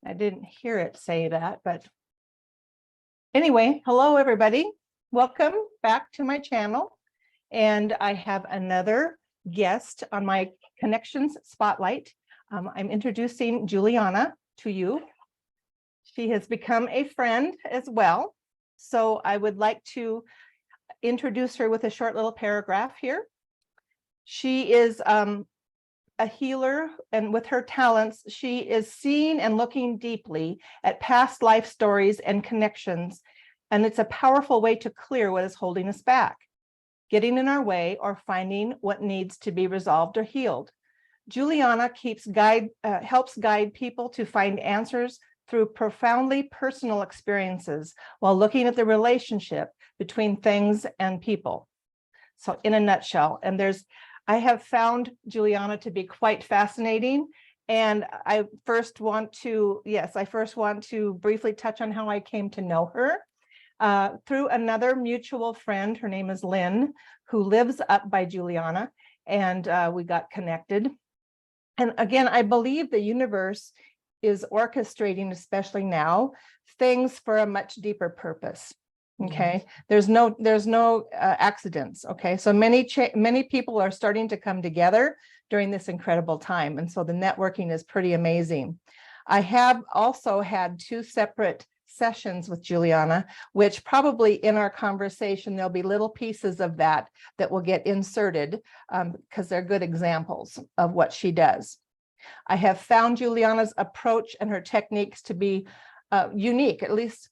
I didn't hear it say that, but anyway, hello everybody. Welcome back to my channel. And I have another guest on my Connections Spotlight. I'm introducing Juliana to you. She has become a friend as well. So I would like to introduce her with a short little paragraph here. She is a healer, and with her talents, she is seeing and looking deeply at past life stories and connections. And it's a powerful way to clear what is holding us back, getting in our way, or finding what needs to be resolved or healed. Juliana helps guide people to find answers through profoundly personal experiences while looking at the relationship between things and people. So in a nutshell, and I have found Juliana to be quite fascinating. And I first want to briefly touch on how I came to know her through another mutual friend. Her name is Lynn, who lives up by Juliana, and we got connected. And again, I believe the universe is orchestrating, especially now, things for a much deeper purpose. Okay, there's no accidents. Okay, so many people are starting to come together during this incredible time, and so the networking is pretty amazing. I have also had 2 separate sessions with Juliana, which probably in our conversation there'll be little pieces of that will get inserted because they're good examples of what she does. I have found Juliana's approach and her techniques to be unique, at least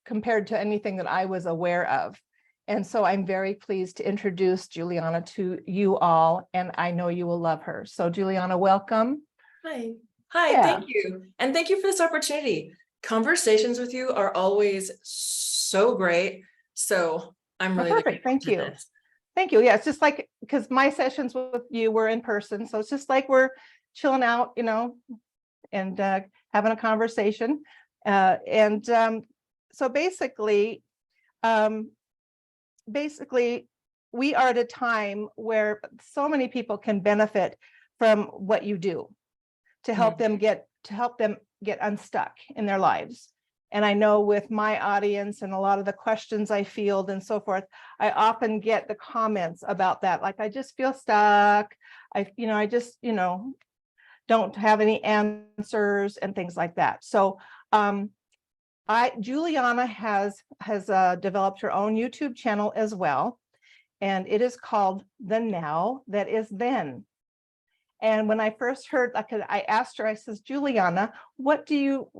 compared to anything that I was aware of. And so I'm very pleased to introduce Juliana to you all, and I know you will love her. So Juliana, welcome. Hi, Yeah. Thank you. And thank you for this opportunity. Conversations with you are always so great. So I'm really perfect. Thank you. Thank you. Yeah, it's just like, because my sessions with you were in person. So it's just like we're chilling out, and having a conversation. So basically, we are at a time where so many people can benefit from what you do to help them get unstuck in their lives. And I know with my audience and a lot of the questions I field and so forth, I often get the comments about that. Like, I just feel stuck. I just, don't have any answers and things like that. So Juliana has developed her own YouTube channel as well, and it is called The Now That Is Then. And when I first heard, I asked her, I says, Juliana, what do you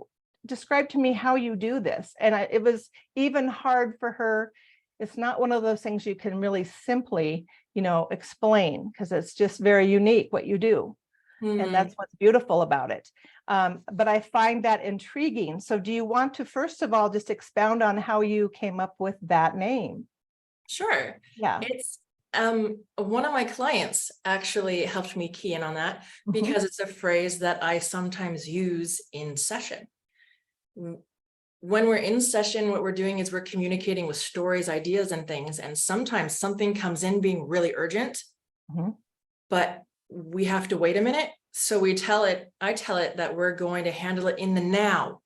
describe to me how you do this? And it was even hard for her. It's not one of those things you can really simply, explain, because it's just very unique what you do. And that's what's beautiful about it. But I find that intriguing. So do you want to, first of all, just expound on how you came up with that name? Sure. Yeah. It's one of my clients actually helped me key in on that, because it's a phrase that I sometimes use in session. When we're in session, what we're doing is we're communicating with stories, ideas, and things. And sometimes something comes in being really urgent, but we have to wait a minute. So I tell it that we're going to handle it in the now,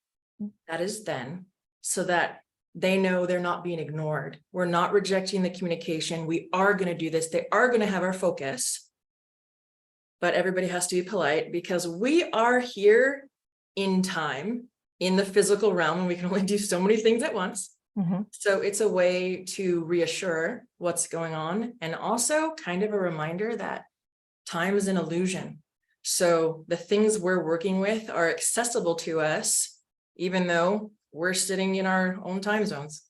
that is then, so that they know they're not being ignored. We're not rejecting the communication. We are going to do this. They are going to have our focus, but everybody has to be polite, because we are here in time, in the physical realm, and we can only do so many things at once. So it's a way to reassure what's going on, and also kind of a reminder that time is an illusion. So the things we're working with are accessible to us, even though we're sitting in our own time zones.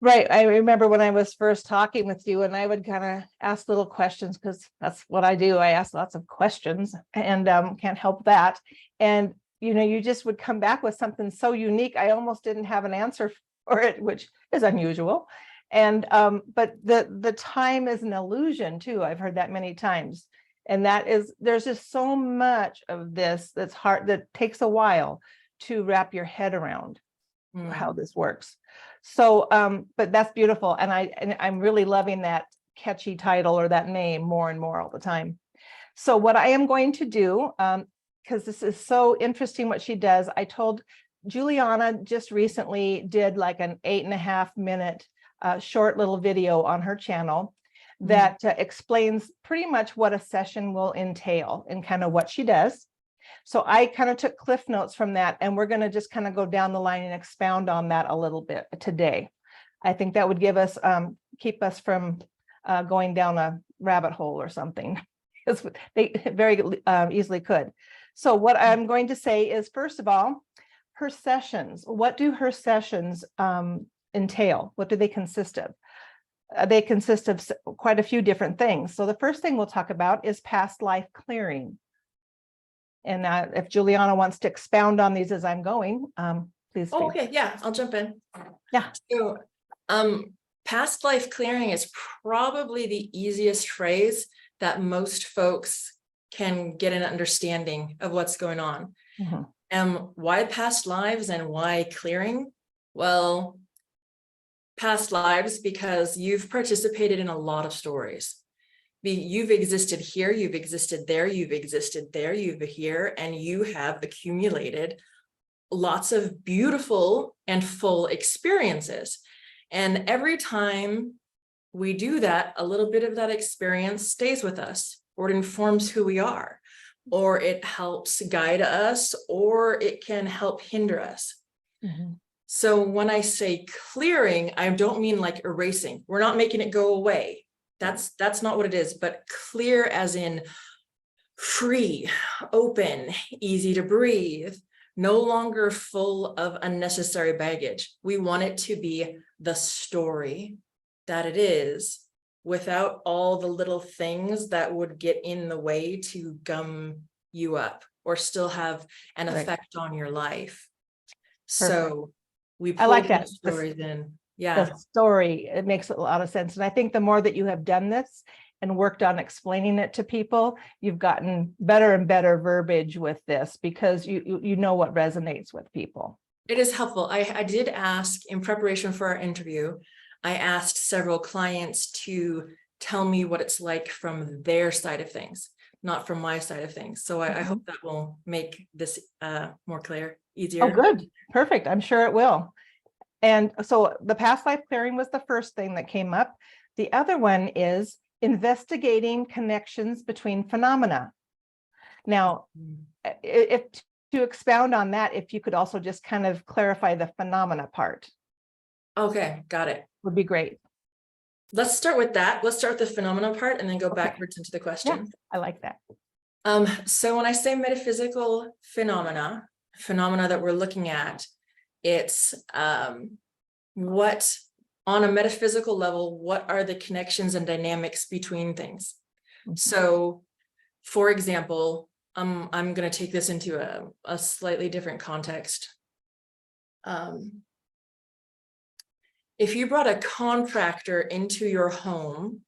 Right. I remember when I was first talking with you, and I would kind of ask little questions, because that's what I do. I ask lots of questions, and can't help that. And, you just would come back with something so unique. I almost didn't have an answer for it, which is unusual. And but the time is an illusion too. I've heard that many times. And there's just so much of this that's hard, that takes a while to wrap your head around how this works. So but that's beautiful. And I'm really loving that catchy title, or that name, more and more all the time. So what I am going to do, because this is so interesting what she does. I told Juliana just recently did like an 8.5 minute short little video on her channel that explains pretty much what a session will entail and kind of what she does. So I kind of took cliff notes from that, and we're going to just kind of go down the line and expound on that a little bit today. I think that would give us, keep us from going down a rabbit hole or something, because they very easily could. So what I'm going to say is, first of all, her sessions. What do her sessions entail? What do they consist of? They consist of quite a few different things. So the first thing we'll talk about is past life clearing. And if Juliana wants to expound on these as I'm going, please. Oh, okay, yeah, I'll jump in. Yeah. So, past life clearing is probably the easiest phrase that most folks can get an understanding of what's going on. Why past lives and why clearing? Well, past lives because you've participated in a lot of stories. You've existed here, you've existed there, you've existed there, you've here, and you have accumulated lots of beautiful and full experiences. And every time we do that, a little bit of that experience stays with us, or it informs who we are, or it helps guide us, or it can help hinder us. So when I say clearing, I don't mean like erasing. We're not making it go away. That's not what it is, but clear as in free, open, easy to breathe, no longer full of unnecessary baggage. We want it to be the story that it is, without all the little things that would get in the way to gum you up or still have an effect on your life. So we pull like that. stories in. Yeah. The story, it makes a lot of sense. And I think the more that you have done this and worked on explaining it to people, you've gotten better and better verbiage with this, because you know what resonates with people. It is helpful. I did ask in preparation for our interview, I asked several clients to tell me what it's like from their side of things, not from my side of things. So I hope that will make this more clear, easier. Oh, good. Perfect. I'm sure it will. And so the past life clearing was the first thing that came up. The other one is investigating connections between phenomena. Now, if to expound on that, if you could also just kind of clarify the phenomena part. Okay, got it. Would be great. Let's start with that. Let's start with the phenomena part and then go backwards into the question. Yeah, I like that. So when I say metaphysical phenomena that we're looking at, it's what on a metaphysical level, what are the connections and dynamics between things? So, for example, I'm going to take this into a slightly different context. If you brought a contractor into your home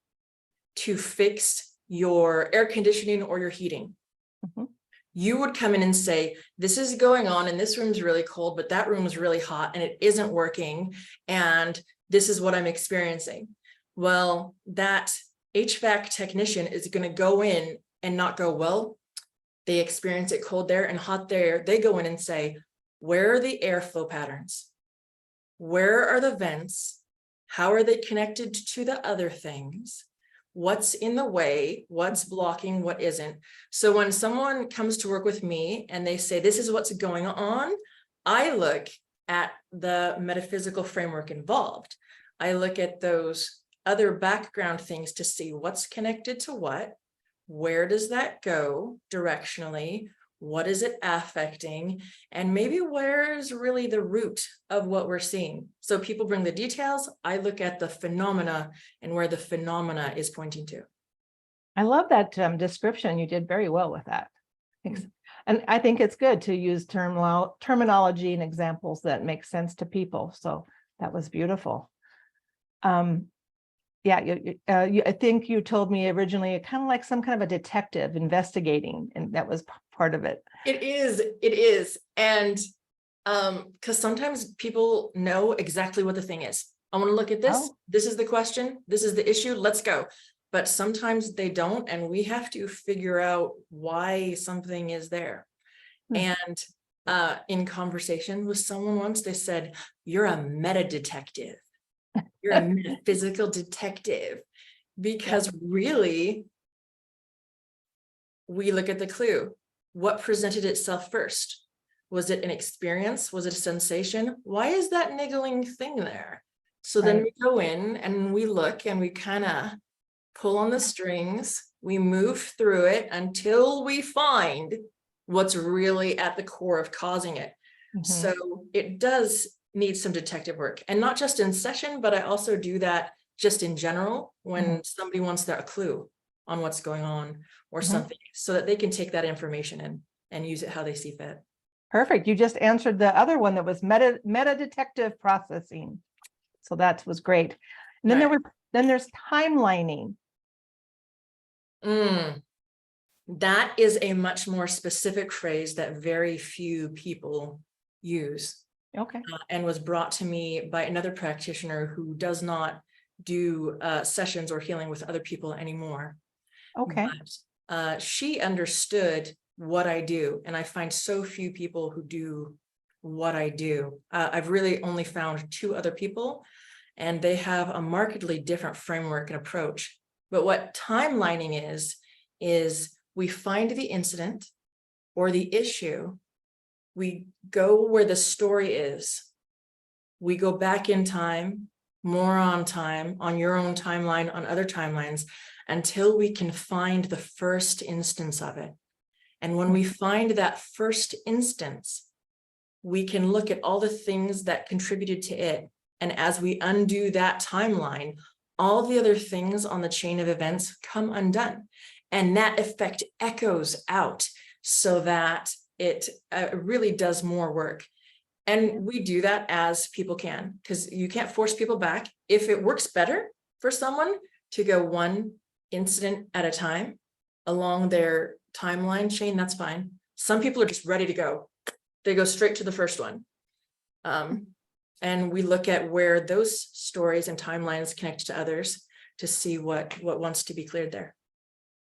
to fix your air conditioning or your heating, you would come in and say, this is going on and this room's really cold, but that room is really hot and it isn't working. And this is what I'm experiencing. Well, that HVAC technician is going to go in and not go, well, they experience it cold there and hot there. They go in and say, where are the airflow patterns? Where are the vents? How are they connected to the other things? What's in the way, what's blocking, what isn't. So when someone comes to work with me and they say, this is what's going on, I look at the metaphysical framework involved. I look at those other background things to see what's connected to what, where does that go directionally, what is it affecting, and maybe where is really the root of what we're seeing. So people bring the details, I look at the phenomena and where the phenomena is pointing to. I love that description. You did very well with that. And I think it's good to use terminology and examples that make sense to people. So that was beautiful. Yeah, I think you told me originally kind of like some kind of a detective investigating, and that was part of it. It is. And because sometimes people know exactly what the thing is. I want to look at this. Oh. This is the question. This is the issue. Let's go. But sometimes they don't, and we have to figure out why something is there. And in conversation with someone once, they said, "You're a meta detective. You're a metaphysical detective." Because really, we look at the clue. What presented itself first? Was it an experience? Was it a sensation? Why is that niggling thing there? So then we go in and we look and we kind of pull on the strings. We move through it until we find what's really at the core of causing it. So it does need some detective work, and not just in session, but I also do that just in general when somebody wants that clue on what's going on or something, so that they can take that information in and use it how they see fit. Perfect. You just answered the other one that was meta detective processing. So that was great. And then there's timelining. That is a much more specific phrase that very few people use. Okay. And was brought to me by another practitioner who does not do sessions or healing with other people anymore. Okay. But she understood what I do, and I find so few people who do what I do. I've really only found 2 other people, and they have a markedly different framework and approach. But what timelining is we find the incident or the issue, we go where the story is, we go back in time, more on time, on your own timeline, on other timelines, until we can find the first instance of it. And when we find that first instance, we can look at all the things that contributed to it. And as we undo that timeline, all the other things on the chain of events come undone. And that effect echoes out so that it really does more work. And we do that as people can, because you can't force people back. If it works better for someone to go one incident at a time along their timeline chain, that's fine. Some people are just ready to go. They go straight to the first one. And we look at where those stories and timelines connect to others to see what wants to be cleared there.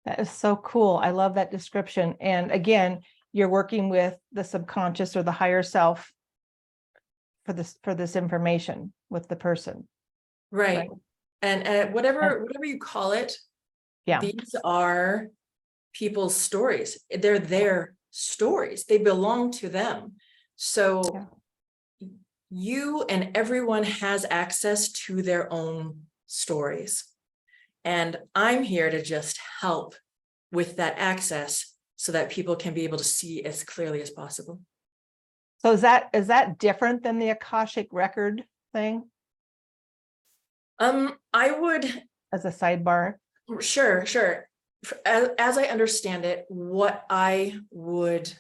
That is so cool. I love that description. And again, you're working with the subconscious or the higher self for this information with the person. Right. And whatever you call it, these are people's stories. They're their stories. They belong to them. So you and everyone has access to their own stories. And I'm here to just help with that access so that people can be able to see as clearly as possible. So is that different than the Akashic record thing? I would, as a sidebar. Sure. As I understand it, what I would,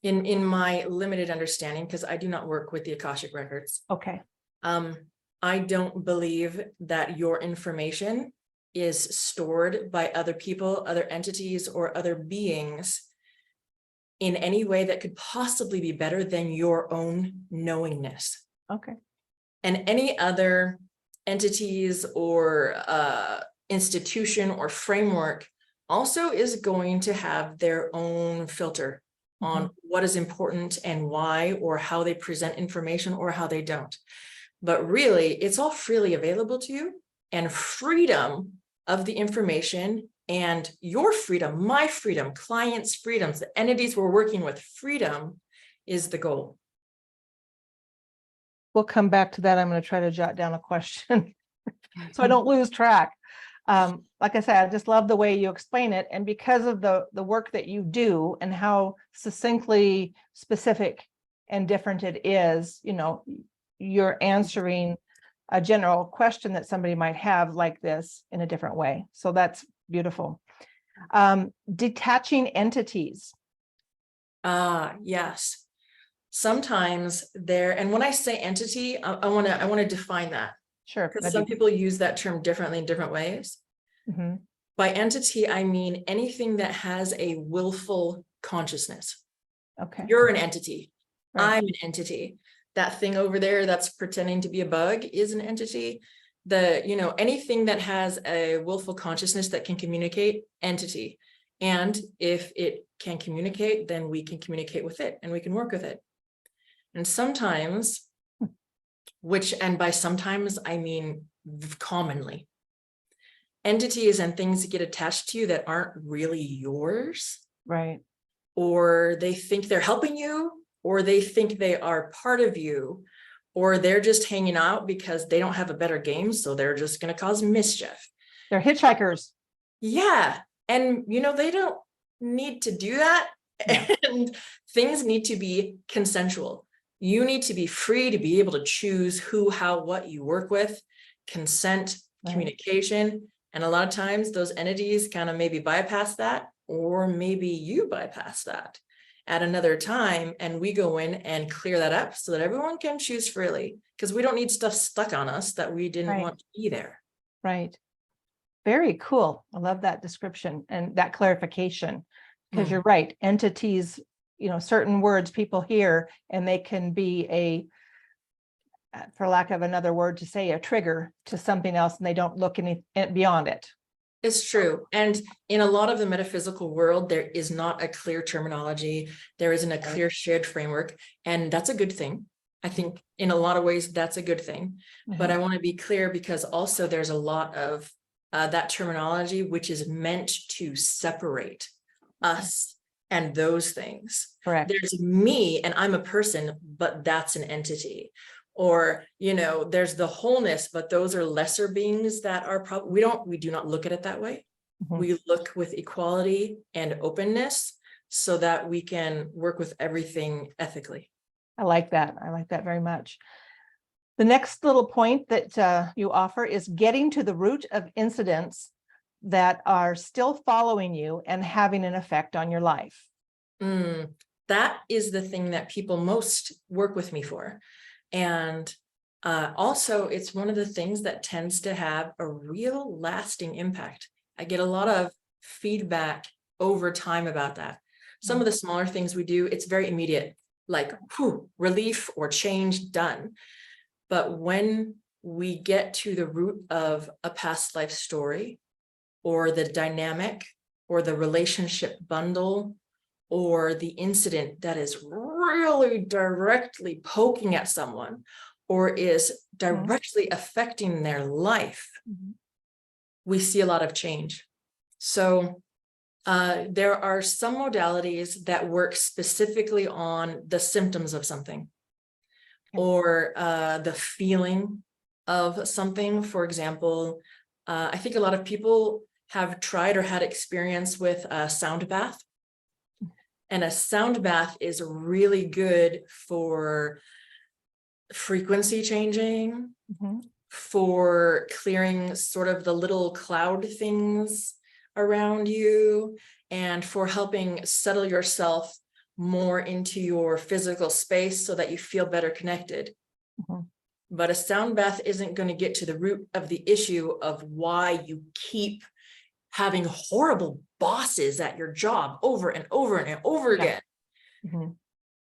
in my limited understanding, because I do not work with the Akashic records. Okay. I don't believe that your information is stored by other people, other entities, or other beings in any way that could possibly be better than your own knowingness. Okay. And any other entities or institution or framework also is going to have their own filter on what is important and why, or how they present information or how they don't. But really, it's all freely available to you, and freedom of the information and your freedom, my freedom, clients' freedoms, the entities we're working with, freedom is the goal. We'll come back to that. I'm going to try to jot down a question so I don't lose track. Like I said, I just love the way you explain it. And because of the work that you do and how succinctly specific and different it is, you know, you're answering a general question that somebody might have like this in a different way. So that's beautiful. Detaching entities. Yes. Sometimes there, and when I say entity, I want to define that. Sure. Because some people use that term differently in different ways. By entity, I mean anything that has a willful consciousness. Okay. You're an entity. Right. I'm an entity. That thing over there that's pretending to be a bug is an entity. Anything that has a willful consciousness that can communicate, entity. And if it can communicate, then we can communicate with it and we can work with it. And sometimes, and by sometimes, I mean commonly, entities and things get attached to you that aren't really yours. Right. Or they think they're helping you, or they think they are part of you, or they're just hanging out because they don't have a better game, so they're just going to cause mischief. They're hitchhikers. Yeah. And, they don't need to do that. Yeah. And things need to be consensual. You need to be free to be able to choose who, how, what you work with, consent, Right. communication. And a lot of times those entities kind of maybe bypass that, or maybe you bypass that at another time. And we go in and clear that up so that everyone can choose freely, because we don't need stuff stuck on us that we didn't Right. want to be there. Right. Very cool. I love that description and that clarification, because you're right. Entities, certain words people hear and they can be for lack of another word to say, a trigger to something else, and they don't look any beyond it. It's true. And in a lot of the metaphysical world, there is not a clear terminology. There isn't a clear shared framework. And that's a good thing. I think in a lot of ways, that's a good thing. But I want to be clear, because also there's a lot of that terminology, which is meant to separate us and those things. Correct. There's me and I'm a person, but that's an entity. Or, there's the wholeness, but those are lesser beings that are probably, we do not look at it that way. We look with equality and openness so that we can work with everything ethically. I like that. I like that very much. The next little point that you offer is getting to the root of incidents that are still following you and having an effect on your life. That is the thing that people most work with me for. And also, it's one of the things that tends to have a real lasting impact. I get a lot of feedback over time about that. Some of the smaller things we do, it's very immediate, like relief or change done. But when we get to the root of a past life story, or the dynamic, or the relationship bundle, or the incident that is really directly poking at someone, or is directly affecting their life, we see a lot of change. So there are some modalities that work specifically on the symptoms of something, or the feeling of something. For example, I think a lot of people have tried or had experience with a sound bath. And a sound bath is really good for frequency changing, for clearing sort of the little cloud things around you, and for helping settle yourself more into your physical space so that you feel better connected. But a sound bath isn't going to get to the root of the issue of why you keep having horrible bosses at your job over and over and over again.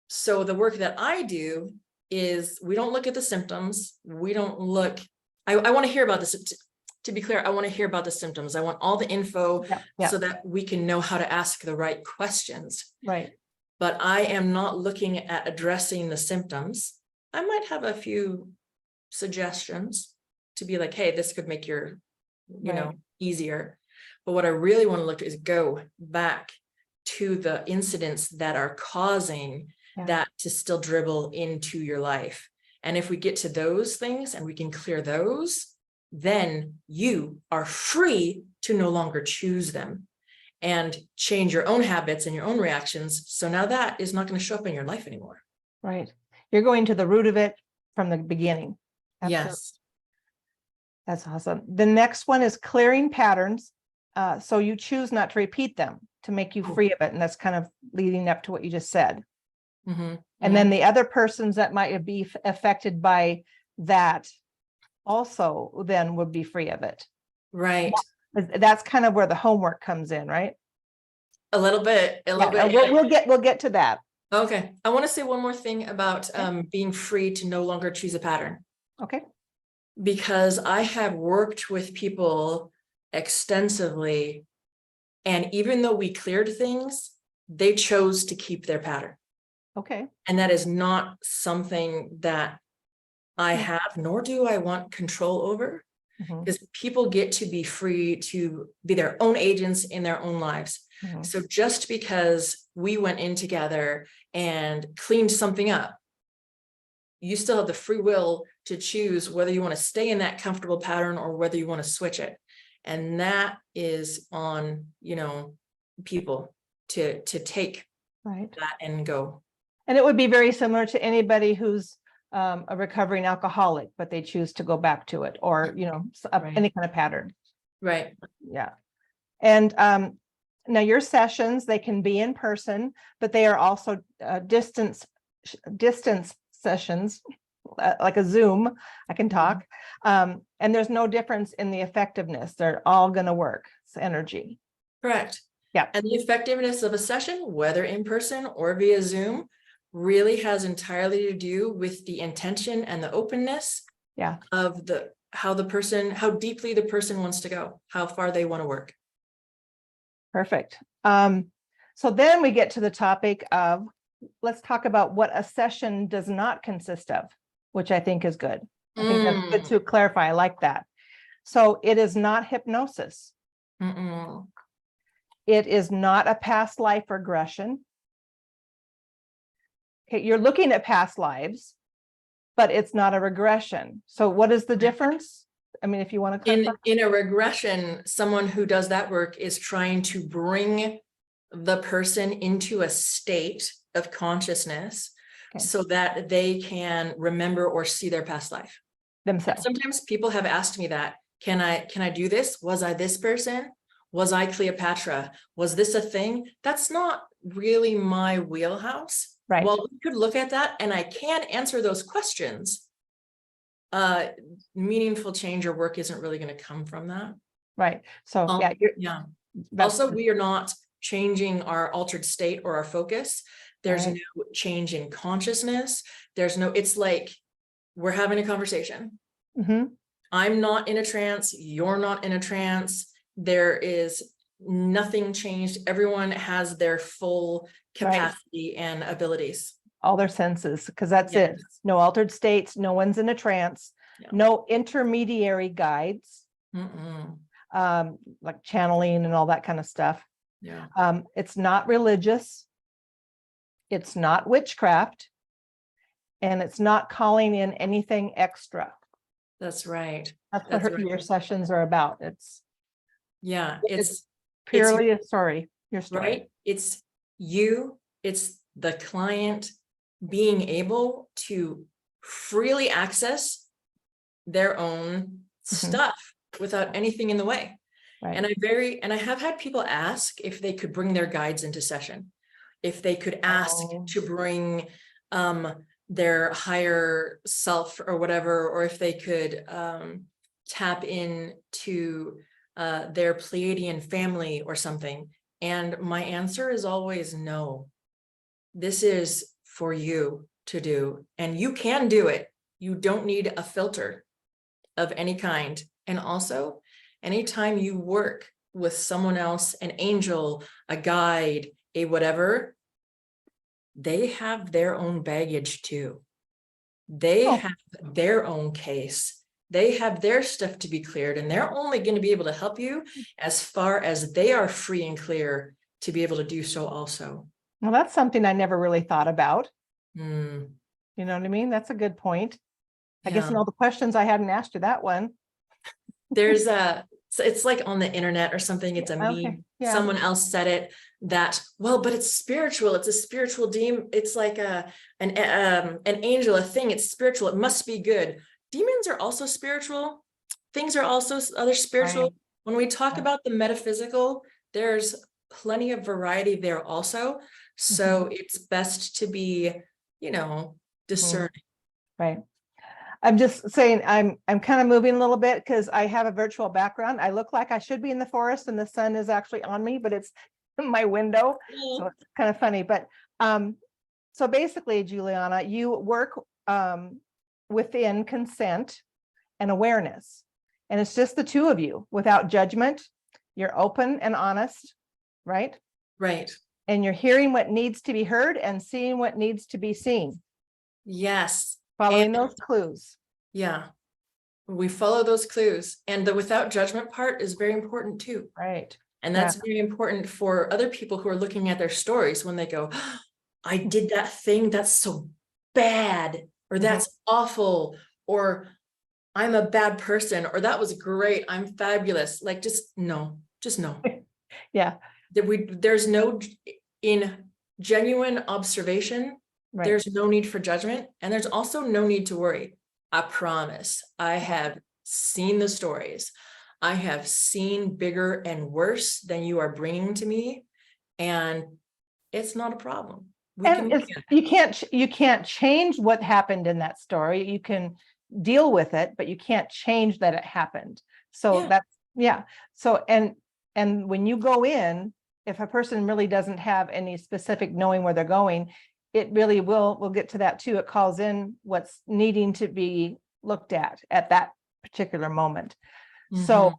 So the work that I do is, we don't look at the symptoms. We don't look, I want to hear about this. To be clear, I want to hear about the symptoms. I want all the info so that we can know how to ask the right questions. Right. But I am not looking at addressing the symptoms. I might have a few suggestions to be like, hey, this could make your, easier. But what I really want to look at is go back to the incidents that are causing that to still dribble into your life. And if we get to those things and we can clear those, then you are free to no longer choose them and change your own habits and your own reactions. So now that is not going to show up in your life anymore. Right. You're going to the root of it from the beginning. Absolutely. Yes. That's awesome. The next one is clearing patterns. So you choose not to repeat them to make you free of it. And that's kind of leading up to what you just said. And then the other persons that might be affected by that also then would be free of it. Right. That's kind of where the homework comes in, right? A little bit. We'll get to that. Okay. I want to say one more thing about being free to no longer choose a pattern. Okay. Because I have worked with people extensively And even though we cleared things, they chose to keep their pattern. Okay. And that is not something that I have, nor do I want control over, Mhm. because people get to be free to be their own agents in their own lives. Mhm. So just because we went in together and cleaned something up, you still have the free will to choose whether you want to stay in that comfortable pattern or whether you want to switch it. And that is on, people to take Right. that and go. And it would be very similar to anybody who's a recovering alcoholic, but they choose to go back to it, or, Right. any kind of pattern. Right. Yeah. And now your sessions, they can be in person, but they are also distance sessions, like a Zoom. I can talk. And there's no difference in the effectiveness. They're all going to work. It's energy. Correct. Yeah. And the effectiveness of a session, whether in person or via Zoom, really has entirely to do with the intention and the openness of how deeply the person wants to go, how far they want to work. Perfect. So then we get to the topic of, let's talk about what a session does not consist of, which I think is good. I think that's good to clarify. I like that. So it is not hypnosis. It is not a past life regression. Okay, you're looking at past lives, but it's not a regression. So what is the difference? I mean, if you want to clarify. In a regression, someone who does that work is trying to bring the person into a state of consciousness so that they can remember or see their past life Themselves. Sometimes people have asked me that, can I do this? Was I this person? Was I Cleopatra? Was this a thing? That's not really my wheelhouse. Right. Well, we could look at that and I can answer those questions. Meaningful change or work isn't really going to come from that. Right. So Also, we are not changing our altered state or our focus. There's no change in consciousness. It's like we're having a conversation. I'm not in a trance. You're not in a trance. There is nothing changed. Everyone has their full capacity and abilities. All their senses, because that's it. No altered states. No one's in a trance. No intermediary guides, like channeling and all that kind of stuff. It's not religious. It's not witchcraft. And it's not calling in anything extra. That's right. That's what your sessions are about. It's purely a story. Your story. Right. It's the client being able to freely access their own stuff without anything in the way. And I have had people ask if they could bring their guides into session, if they could ask to bring their higher self or whatever, or if they could tap into their Pleiadian family or something. And my answer is always no. This is for you to do, and you can do it. You don't need a filter of any kind. And also, anytime you work with someone else, an angel, a guide, a whatever, they have their own baggage too. They have their own case. They have their stuff to be cleared, and they're only going to be able to help you as far as they are free and clear to be able to do so also. Well, that's something I never really thought about. You know what I mean? That's a good point. I guess in all the questions I hadn't asked you that one. It's like on the internet or something. It's a meme. Someone else said it that, well, but it's spiritual. It's a spiritual demon. It's like an angel, a thing. It's spiritual. It must be good. Demons are also spiritual. Things are also other spiritual. When we talk about the metaphysical, there's plenty of variety there also. So it's best to be, discerning. Right. I'm just saying I'm kind of moving a little bit because I have a virtual background. I look like I should be in the forest and the sun is actually on me, but it's in my window. So it's kind of funny. But so basically, Juliana, you work within consent and awareness. And it's just the two of you without judgment. You're open and honest. right? Right. And you're hearing what needs to be heard and seeing what needs to be seen, Yes. following And those clues. yeah, we follow those clues. And the without judgment part is very important too. Right. And Yeah. that's very important for other people who are looking at their stories when they go, "Oh, I did that thing that's so bad, or that's awful, or I'm a bad person, or that was great, I'm fabulous." Like, just no. Yeah. There's no, in genuine observation, Right. there's no need for judgment, and there's also no need to worry. I promise, I have seen the stories. I have seen bigger and worse than you are bringing to me, and it's not a problem. And you can't change what happened in that story. You can deal with it, but you can't change that it happened. So So and when you go in, if a person really doesn't have any specific knowing where they're going, it really we'll get to that too. It calls in what's needing to be looked at that particular moment. So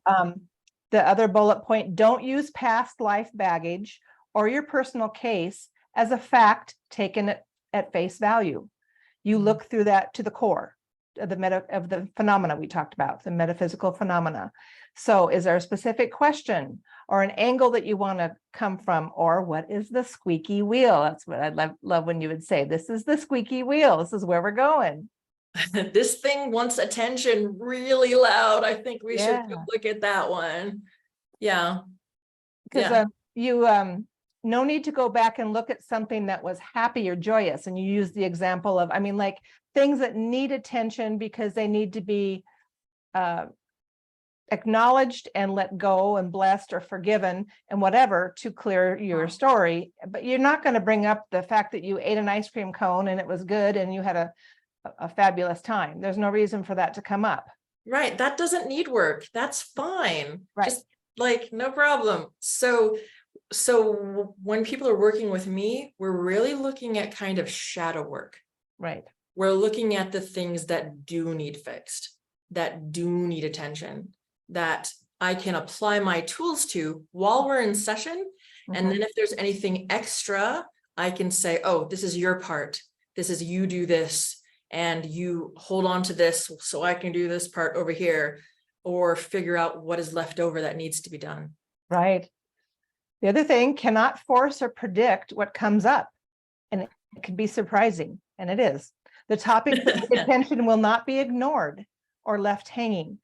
the other bullet point, don't use past life baggage or your personal case as a fact taken at face value. You look through that to the core of the phenomena we talked about, the metaphysical phenomena. So is there a specific question or an angle that you want to come from, or what is the squeaky wheel? That's what I love when you would say, this is the squeaky wheel. This is where we're going. This thing wants attention really loud. I think we should Yeah. look at that one. Yeah. Because no need to go back and look at something that was happy or joyous. And you use the example of, I mean, like things that need attention because they need to be acknowledged and let go and blessed or forgiven and whatever to clear your story. But you're not going to bring up the fact that you ate an ice cream cone and it was good and you had a fabulous time. There's no reason for that to come up. Right. That doesn't need work. That's fine. Right. Just like, no problem. So when people are working with me, we're really looking at kind of shadow work. Right. We're looking at the things that do need fixed, that do need attention, that I can apply my tools to while we're in session. And then if there's anything extra, I can say, oh, this is your part. This is you do this and you hold on to this so I can do this part over here, or figure out what is left over that needs to be done. Right. The other thing, cannot force or predict what comes up. And it can be surprising, and it is. The topic of attention will not be ignored or left hanging.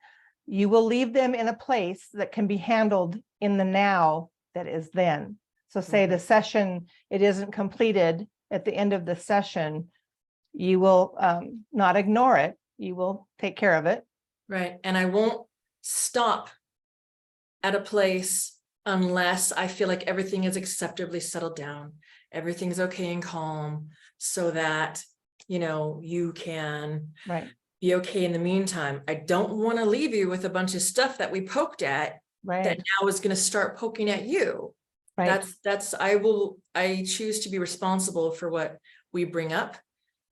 You will leave them in a place that can be handled in the now that is then. So say the session, it isn't completed at the end of the session, you will not ignore it. You will take care of it. Right. And I won't stop at a place unless I feel like everything is acceptably settled down. Everything's okay and calm, so that, you know, you can be okay in the meantime. I don't want to leave you with a bunch of stuff that we poked at that now is going to start poking at you. I choose to be responsible for what we bring up.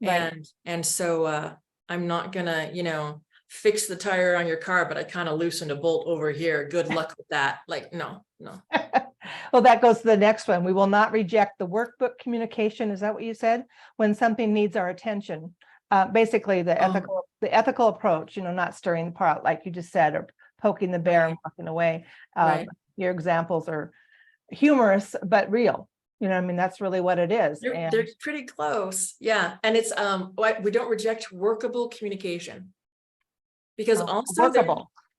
And so I'm not gonna, you know, fix the tire on your car, but I kind of loosened a bolt over here. Good luck with that. Like, no. Well, that goes to the next one. We will not reject the workbook communication. Is that what you said? When something needs our attention, basically the ethical approach, you know, not stirring the pot, like you just said, or poking the bear and walking away. Your examples are humorous, but real. You know, I mean, that's really what it is. They're pretty close. Yeah. And it's, we don't reject workable communication, because also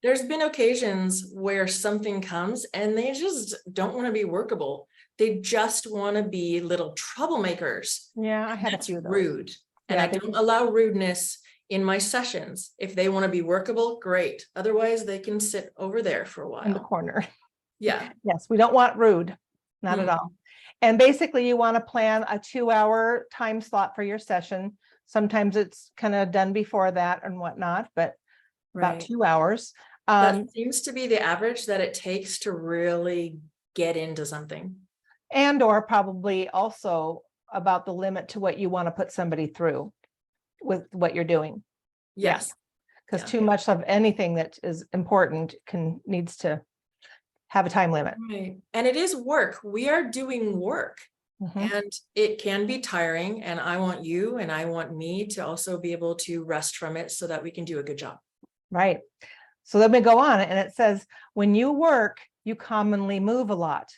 there's been occasions where something comes and they just don't want to be workable. They just want to be little troublemakers. Yeah. I had a few of those. Rude. And I don't allow rudeness in my sessions. If they want to be workable, great. Otherwise they can sit over there for a while. In the corner. Yeah. Yes. We don't want rude. Not at all. And basically you want to plan a 2-hour time slot for your session. Sometimes it's kind of done before that and whatnot, but about 2 hours. That seems to be the average that it takes to really get into something. And or probably also about the limit to what you want to put somebody through with what you're doing. Yes. Because too much of anything that is important needs to have a time limit. Right. And it is work. We are doing work. And it can be tiring, and I want you and I want me to also be able to rest from it so that we can do a good job. Right. So let me go on. And it says, when you work, you commonly move a lot.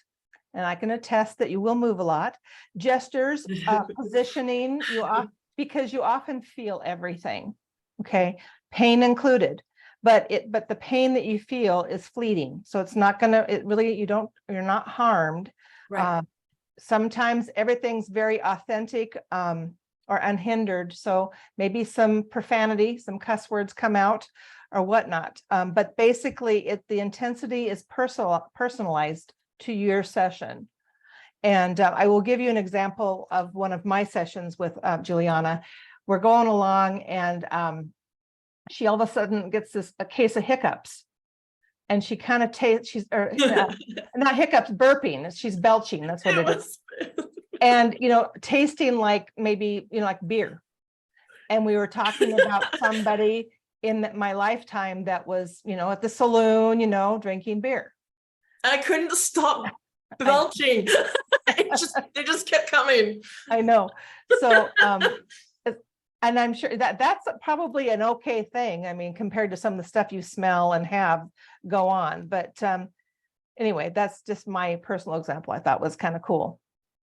And I can attest that you will move a lot. Gestures, positioning, because you often feel everything. Okay. Pain included. But the pain that you feel is fleeting. So it's not gonna, you're not harmed. Right. Sometimes everything's very authentic or unhindered. So maybe some profanity, some cuss words come out or whatnot. But basically the intensity is personalized to your session. And I will give you an example of one of my sessions with Juliana. We're going along and she all of a sudden gets a case of hiccups. And she kind of not hiccups, burping. She's belching. That's what it is. And, tasting like maybe, like beer. And we were talking about somebody in my lifetime that was, at the saloon, drinking beer. I couldn't stop belching. They just kept coming. I know. So, and I'm sure that's probably an okay thing. I mean, compared to some of the stuff you smell and have go on. But anyway, that's just my personal example. I thought was kind of cool.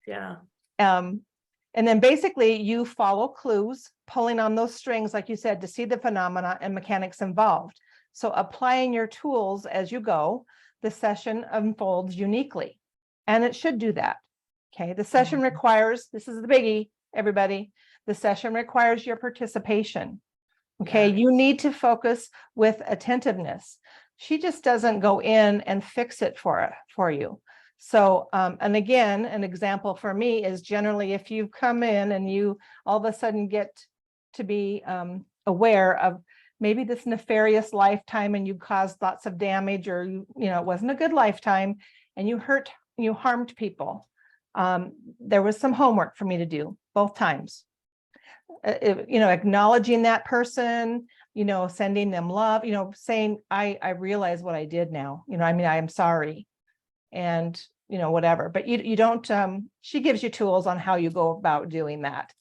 Yeah. And then basically you follow clues, pulling on those strings, like you said, to see the phenomena and mechanics involved. So applying your tools as you go, the session unfolds uniquely. And it should do that. Okay. The session requires, this is the biggie, everybody. The session requires your participation. Okay. You need to focus with attentiveness. She just doesn't go in and fix it for you. So, and again, an example for me is generally if you come in and you all of a sudden get to be aware of maybe this nefarious lifetime and you caused lots of damage, or it wasn't a good lifetime and you harmed people. There was some homework for me to do both times. Acknowledging that person, sending them love, saying, I realize what I did now, I am sorry. And, whatever, but you don't, she gives you tools on how you go about doing that.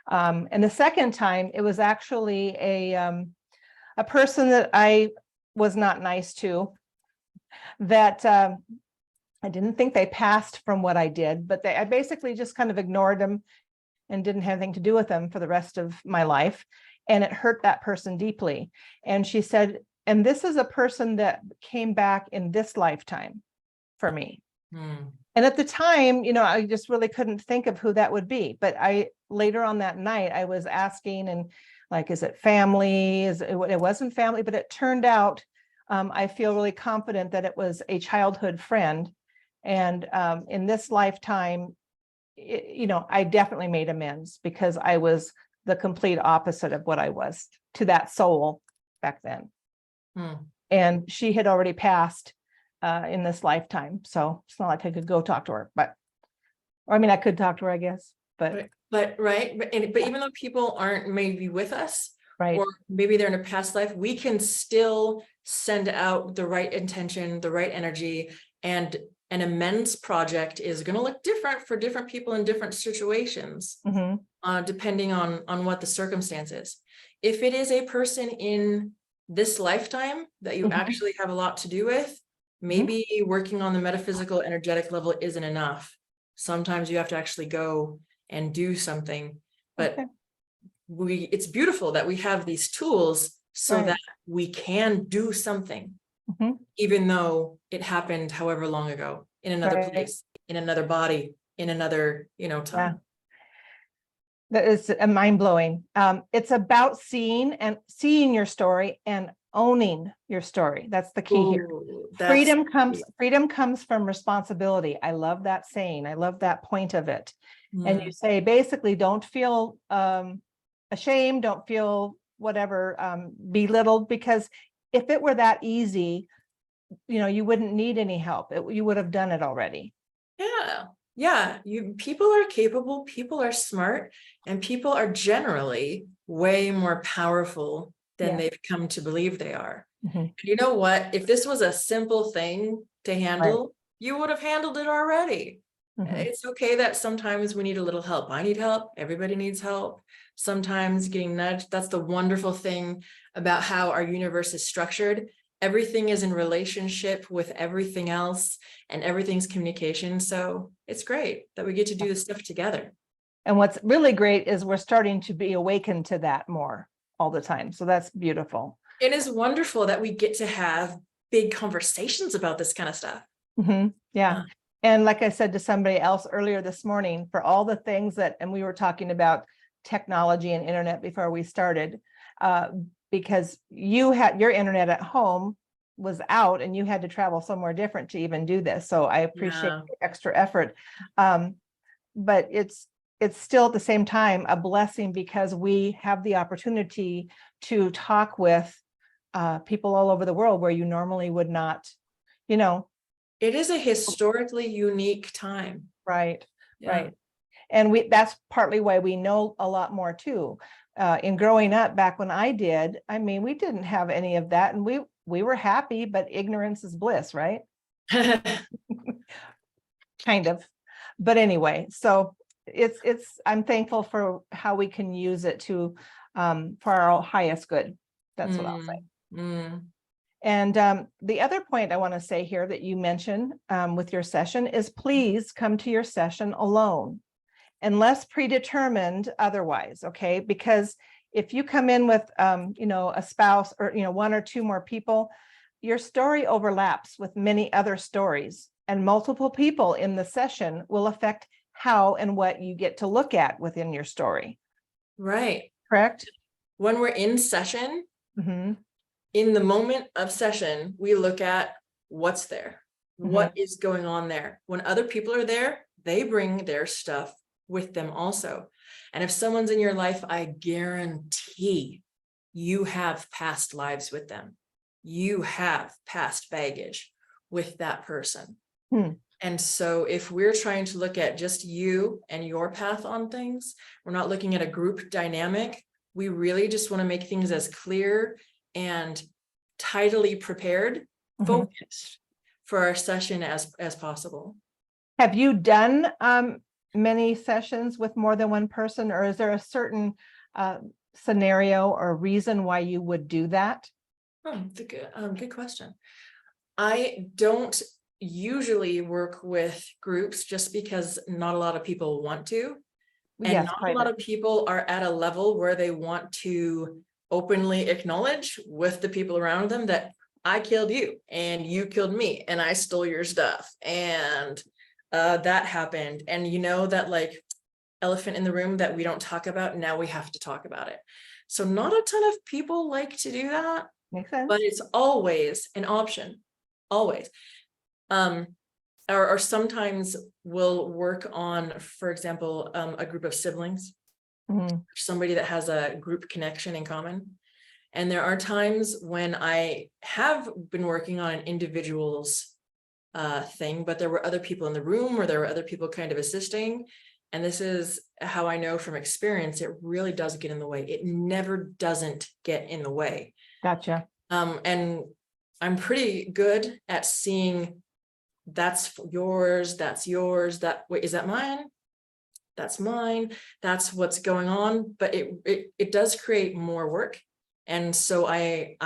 And the second time it was actually a person that I was not nice to, that I didn't think they passed from what I did, but I basically just kind of ignored them and didn't have anything to do with them for the rest of my life. And it hurt that person deeply. And she said, and this is a person that came back in this lifetime for me. And at the time, I just really couldn't think of who that would be. But later on that night, I was asking, and like, is it family? It wasn't family, but it turned out, I feel really confident that it was a childhood friend. And in this lifetime, I definitely made amends, because I was the complete opposite of what I was to that soul back then. And she had already passed in this lifetime. So it's not like I could go talk to her, I could talk to her, I guess, but even though people aren't maybe with us, right, or maybe they're in a past life, we can still send out the right intention, the right energy, and an amends project is going to look different for different people in different situations, depending on what the circumstance is. If it is a person in this lifetime that you actually have a lot to do with, maybe working on the metaphysical energetic level isn't enough. Sometimes you have to actually go and do something, but it's beautiful that we have these tools so that we can do something, even though it happened however long ago, in another place, in another body, in another, time. That is mind-blowing. It's about seeing your story and owning your story. That's the key here. Freedom comes from responsibility. I love that saying. I love that point of it. And you say, basically, don't feel ashamed, don't feel whatever, belittled, because if it were that easy, you wouldn't need any help. You would have done it already. Yeah. People are capable, people are smart, and people are generally way more powerful than they've come to believe they are. Mhm. You know what? If this was a simple thing to handle, you would have handled it already. Mhm. It's okay that sometimes we need a little help. I need help. Everybody needs help. Sometimes getting nudged. That's the wonderful thing about how our universe is structured. Everything is in relationship with everything else, and everything's communication. So it's great that we get to do this stuff together. And what's really great is we're starting to be awakened to that more all the time. So that's beautiful. It is wonderful that we get to have big conversations about this kind of stuff. Mhm. Yeah. And like I said to somebody else earlier this morning, for all the things that, and we were talking about technology and internet before we started, because you had your internet at home was out and you had to travel somewhere different to even do this. So I appreciate Yeah. the extra effort. But it's still at the same time a blessing because we have the opportunity to talk with people all over the world where you normally would not, you know. It is a historically unique time. Right, Yeah. right. And that's partly why we know a lot more too. In growing up back when I did, I mean, we didn't have any of that and we were happy, but ignorance is bliss, right? Kind of. But anyway, so I'm thankful for how we can use it to for our highest good. That's what I'll say. Mm. And the other point I want to say here that you mentioned with your session is please come to your session alone, unless predetermined otherwise, okay? Because if you come in with, a spouse or, one or two more people, your story overlaps with many other stories, and multiple people in the session will affect how and what you get to look at within your story. Right. Correct? When we're in session, Mm-hmm. in the moment of session, we look at what's there, what is going on there. When other people are there, they bring their stuff with them also. And if someone's in your life, I guarantee you have past lives with them. You have past baggage with that person. And so if we're trying to look at just you and your path on things, we're not looking at a group dynamic. We really just want to make things as clear and tidily prepared, focused for our session as possible. Have you done many sessions with more than one person, or is there a certain scenario or reason why you would do that? Good question. I don't usually work with groups just because not a lot of people want to. And Yes, not a lot of people are at a level where they want to openly acknowledge with the people around them that I killed you and you killed me and I stole your stuff and that happened. And you know that like elephant in the room that we don't talk about, now we have to talk about it. So not a ton of people like to do that. Makes sense. But it's always an option, always. Or sometimes we'll work on, for example, a group of siblings, somebody that has a group connection in common. And there are times when I have been working on an individual's thing, but there were other people in the room or there were other people kind of assisting. And this is how I know from experience, it really does get in the way. It never doesn't get in the way. Gotcha. And I'm pretty good at seeing that's yours, wait, is that mine? That's mine, that's what's going on. But it does create more work. And so I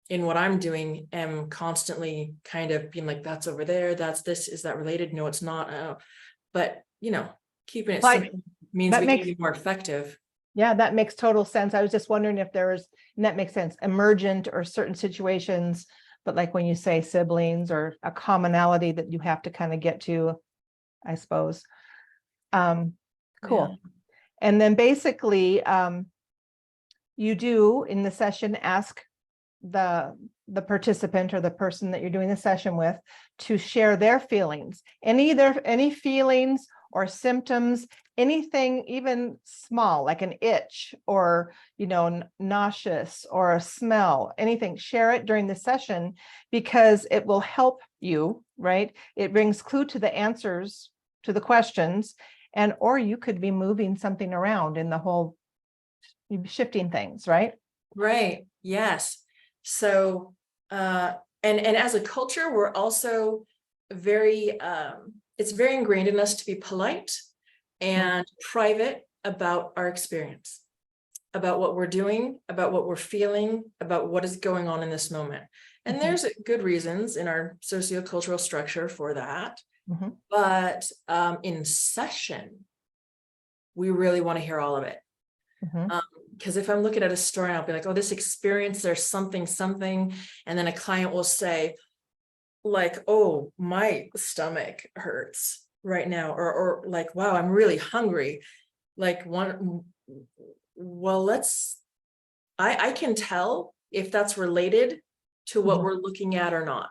in what I'm doing am constantly kind of being like, that's over there, that's this, is that related? No, it's not. But keeping it simple means we can be more effective. Yeah, that makes total sense. I was just wondering if there's, and that makes sense, emergent or certain situations, but like when you say siblings or a commonality that you have to kind of get to, I suppose. Cool. Yeah. And then basically, you do in the session ask the participant or the person that you're doing the session with to share their feelings, any feelings or symptoms, anything even small like an itch or nauseous or a smell, anything. Share it during the session because it will help you, right? It brings clue to the answers to the questions, and or you could be moving something around in the whole, shifting things, right? Right. Yes. So, and as a culture, we're also very, it's very ingrained in us to be polite and private about our experience, about what we're doing, about what we're feeling, about what is going on in this moment. And there's good reasons in our sociocultural structure for that. But in session, we really want to hear all of it. Because if I'm looking at a story, I'll be like, oh, this experience, there's something, and then a client will say, like, oh, my stomach hurts right now, or like, wow, I'm really hungry. Like well, I can tell if that's related to what we're looking at or not.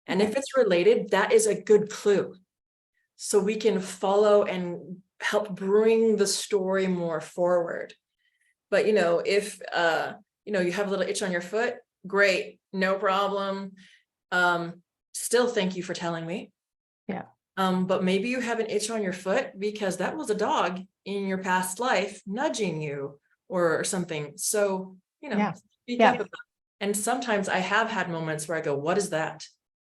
And if it's related, that is a good clue. So we can follow and help bring the story more forward. But, if, you have a little itch on your foot, great, no problem. Still, thank you for telling me. Yeah. But maybe you have an itch on your foot because that was a dog in your past life nudging you or something. So, speak up about it. And sometimes I have had moments where I go, what is that?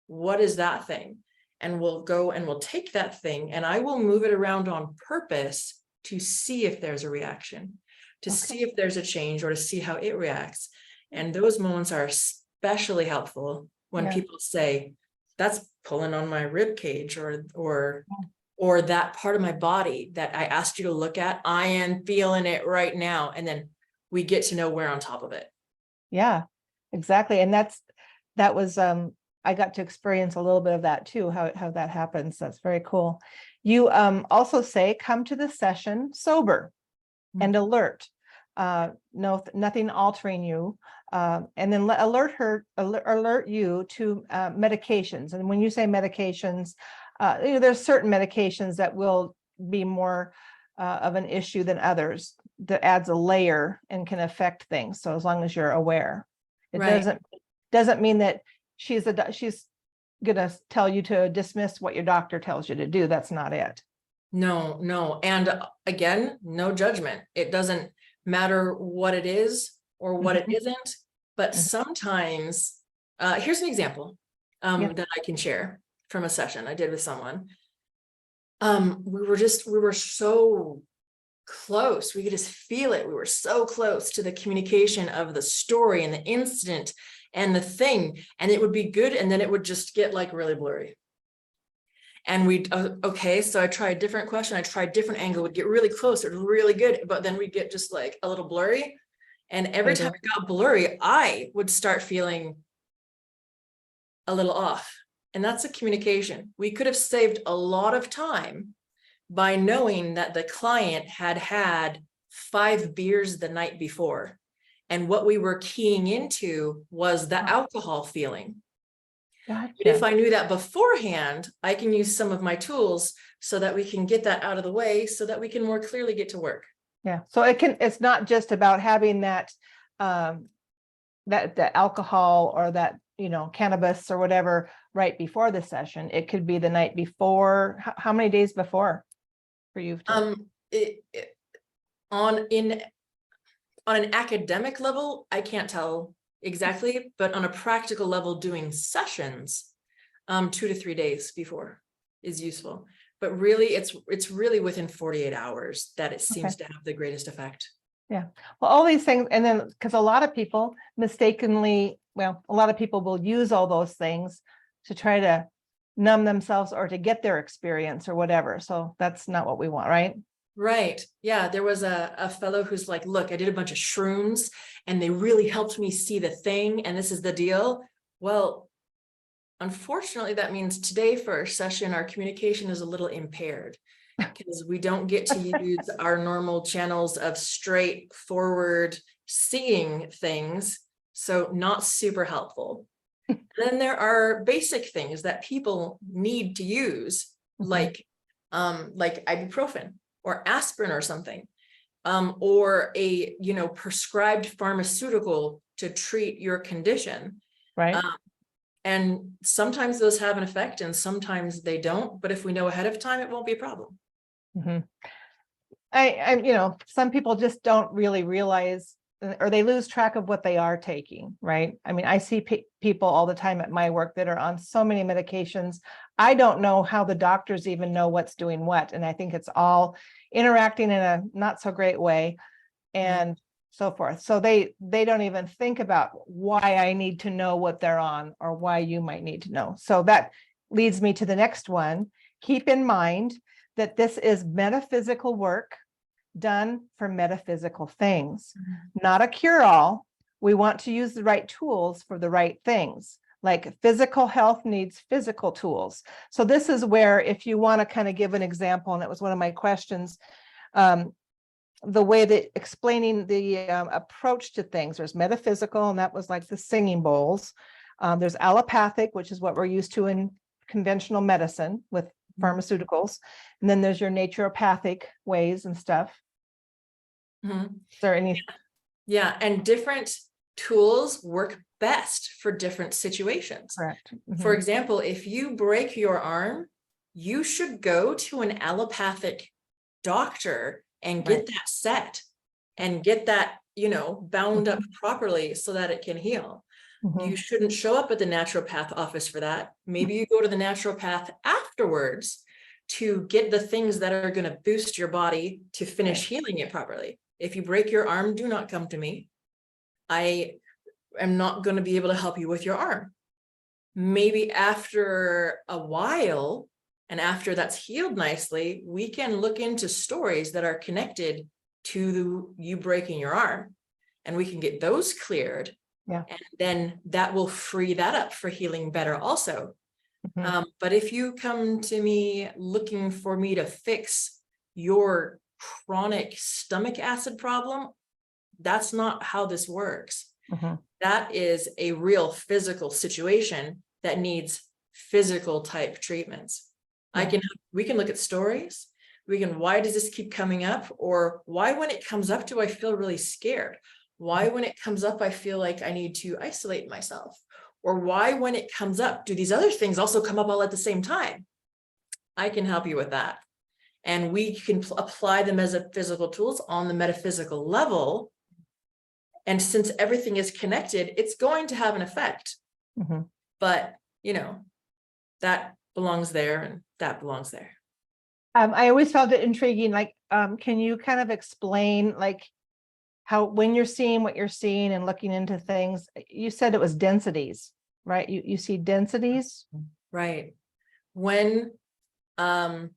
What is that thing? And we'll go and we'll take that thing and I will move it around on purpose to see if there's a reaction, to see if there's a change or to see how it reacts. And those moments are especially helpful when people say, that's pulling on my rib cage or that part of my body that I asked you to look at. I am feeling it right now. And then we get to know we're on top of it. Yeah, exactly. And that was I got to experience a little bit of that too, how that happens. That's very cool. You also say, come to the session sober and alert. No, nothing altering you. And then alert you to medications. And when you say medications, there's certain medications that will be more of an issue than others, that adds a layer and can affect things. So as long as you're aware, it doesn't mean that she's gonna tell you to dismiss what your doctor tells you to do. That's not it. No. And again, no judgment. It doesn't matter what it is or what it isn't, but sometimes, here's an example that I can share from a session I did with someone. We were so close. We could just feel it. We were so close to the communication of the story and the incident and the thing, and it would be good. And then it would just get like really blurry. And so I tried a different question. I tried different angle, would get really close. It was really good, but then we'd get just like a little blurry. And every time it got blurry, I would start feeling a little off. And that's a communication. We could have saved a lot of time by knowing that the client had had 5 beers the night before. And what we were keying into was the alcohol feeling. Gotcha. But if I knew that beforehand, I can use some of my tools so that we can get that out of the way so that we can more clearly get to work. Yeah. So it's not just about having that, that alcohol or that, cannabis or whatever right before the session. It could be the night before. How many days before for you? On an academic level, I can't tell exactly, but on a practical level, doing sessions 2 to 3 days before is useful. But really, it's really within 48 hours that it seems to have the greatest effect. Yeah. Well, all these things, and then because a lot of people mistakenly, a lot of people will use all those things to try to numb themselves or to get their experience or whatever. So that's not what we want, right? Right. Yeah. There was a fellow who's like, look, I did a bunch of shrooms and they really helped me see the thing. And this is the deal. Well, unfortunately, that means today for our session, our communication is a little impaired because we don't get to use our normal channels of straightforward seeing things. So not super helpful. Then there are basic things that people need to use, like ibuprofen or aspirin or something, or a, prescribed pharmaceutical to treat your condition. Right. And sometimes those have an effect and sometimes they don't, but if we know ahead of time, it won't be a problem. I some people just don't really realize or they lose track of what they are taking, right? I mean, I see people all the time at my work that are on so many medications. I don't know how the doctors even know what's doing what. And I think it's all interacting in a not so great way and so forth. So they don't even think about why I need to know what they're on or why you might need to know. So that leads me to the next one. Keep in mind that this is metaphysical work done for metaphysical things, not a cure-all. We want to use the right tools for the right things. Like physical health needs physical tools. So this is where, if you want to kind of give an example, and it was one of my questions, the way that explaining the approach to things, there's metaphysical, and that was like the singing bowls. There's allopathic, which is what we're used to in conventional medicine with pharmaceuticals. And then there's your naturopathic ways and stuff. Is there any? Yeah, and different tools work best for different situations. Correct. For example, if you break your arm, you should go to an allopathic doctor and get that set and get that, bound up properly so that it can heal. You shouldn't show up at the naturopath office for that. Maybe you go to the naturopath afterwards to get the things that are going to boost your body to finish healing it properly. If you break your arm, do not come to me. I am not going to be able to help you with your arm. Maybe after a while, and after that's healed nicely, we can look into stories that are connected to you breaking your arm, and we can get those cleared. Yeah. And then that will free that up for healing better also. But if you come to me looking for me to fix your chronic stomach acid problem, that's not how this works. That is a real physical situation that needs physical type treatments. We can look at stories. Why does this keep coming up? Or why, when it comes up, do I feel really scared? Why, when it comes up, I feel like I need to isolate myself? Or why, when it comes up, do these other things also come up all at the same time? I can help you with that. And we can apply them as a physical tools on the metaphysical level. And since everything is connected, it's going to have an effect. But, that belongs there and that belongs there. I always found it intriguing. Like, can you kind of explain, like, how, when you're seeing what you're seeing and looking into things, you said it was densities, right? You see densities? Right. When the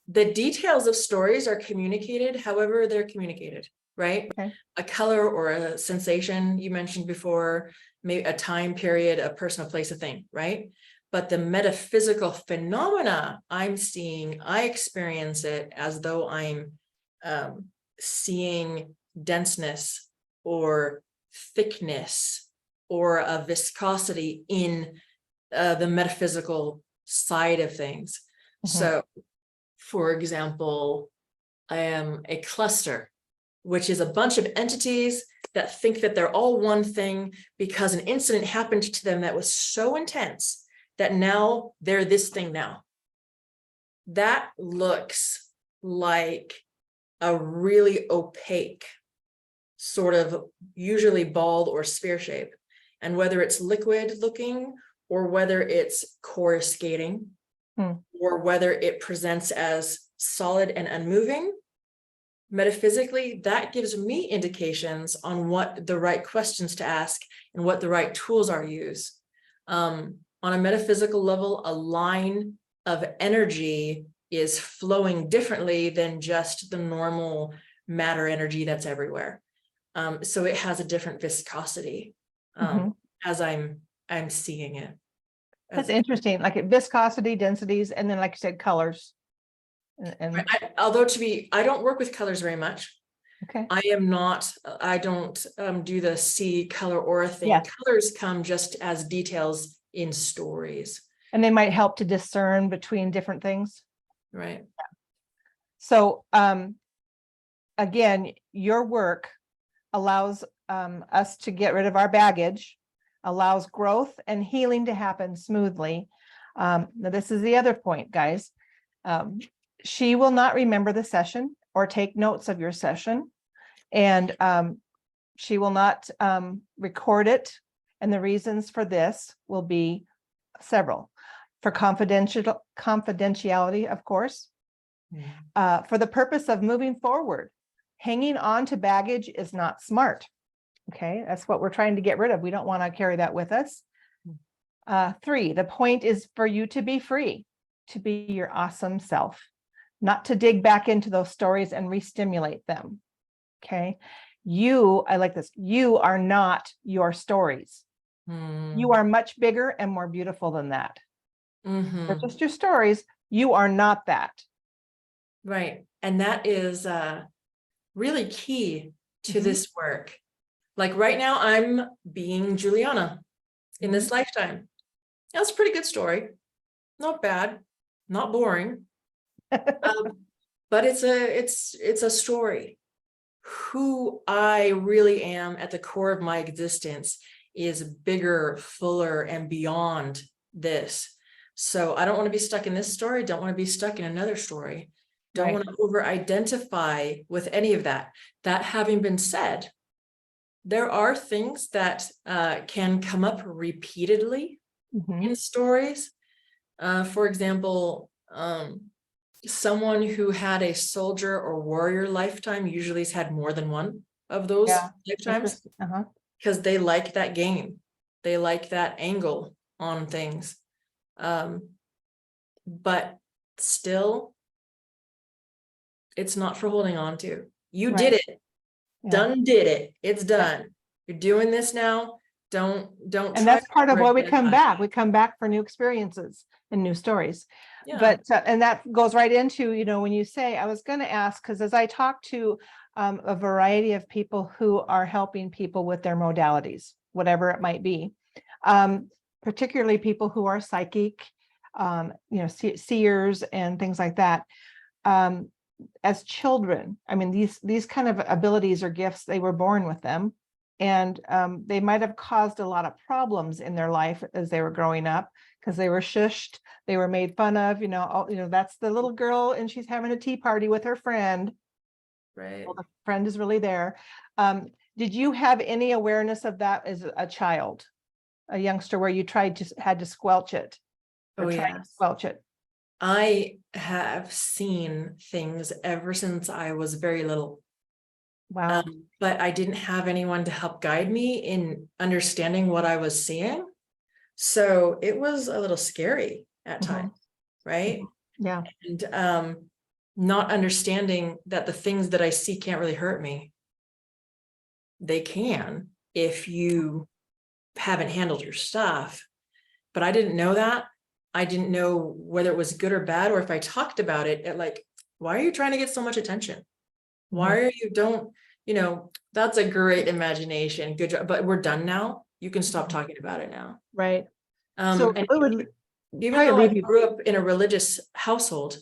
details of stories are communicated, however they're communicated, right? Okay. A color or a sensation you mentioned before, maybe a time period, a person, a place, a thing, right? But the metaphysical phenomena I'm seeing, I experience it as though I'm seeing denseness or thickness or a viscosity in the metaphysical side of things. So, for example, I am a cluster, which is a bunch of entities that think that they're all one thing because an incident happened to them that was so intense that now they're this thing now. That looks like a really opaque, sort of usually ball or sphere shape. And whether it's liquid looking or whether it's coruscating, or whether it presents as solid and unmoving, metaphysically, that gives me indications on what the right questions to ask and what the right tools are used. On a metaphysical level, a line of energy is flowing differently than just the normal matter energy that's everywhere. So it has a different viscosity as I'm seeing it. That's interesting. Like viscosity, densities, and then, like you said, colors. And I don't work with colors very much. okay. I don't do the see color aura thing. Yeah. Colors come just as details in stories. And they might help to discern between different things. Right. Yeah. So again, your work allows us to get rid of our baggage, allows growth and healing to happen smoothly. Now this is the other point, guys. She will not remember the session or take notes of your session. And she will not record it. And the reasons for this will be several. For confidentiality, of course. For the purpose of moving forward. Hanging on to baggage is not smart. Okay, that's what we're trying to get rid of. We don't want to carry that with us. 3, the point is for you to be free, to be your awesome self, not to dig back into those stories and re-stimulate them. Okay, I like this, you are not your stories. You are much bigger and more beautiful than that. They're just your stories. You are not that. Right. And that is really key to this work. Like right now, I'm being Juliana in this lifetime. That's a pretty good story. Not bad, not boring. But it's a story. Who I really am at the core of my existence is bigger, fuller, and beyond this. So I don't want to be stuck in this story. Don't want to be stuck in another story. Don't want to over-identify with any of that. That having been said, there are things that can come up repeatedly in stories. For example, someone who had a soldier or warrior lifetime usually has had more than one of those lifetimes because they like that game. They like that angle on things. But still, it's not for holding on to. You did it. Done did it. It's done. You're doing this now. Don't And that's part of why we come back. We come back for new experiences and new stories. But and that goes right into, when you say, I was going to ask, because as I talk to a variety of people who are helping people with their modalities, whatever it might be, particularly people who are psychic, seers and things like that. As children, I mean, these kind of abilities or gifts, they were born with them, and they might have caused a lot of problems in their life as they were growing up because they were shushed, they were made fun of. That's the little girl and she's having a tea party with her friend. Right. Well, the friend is really there. Did you have any awareness of that as a child, a youngster, where you had to squelch it? Oh, yeah. Squelch it. I have seen things ever since I was very little. Wow. But I didn't have anyone to help guide me in understanding what I was seeing. So it was a little scary at times, right? Yeah. And not understanding that the things that I see can't really hurt me. They can if you haven't handled your stuff. But I didn't know that. I didn't know whether it was good or bad, or if I talked about it, why are you trying to get so much attention? Why are you that's a great imagination. Good job. But we're done now. You can stop talking about it now. Right. So and even though I grew up in a religious household,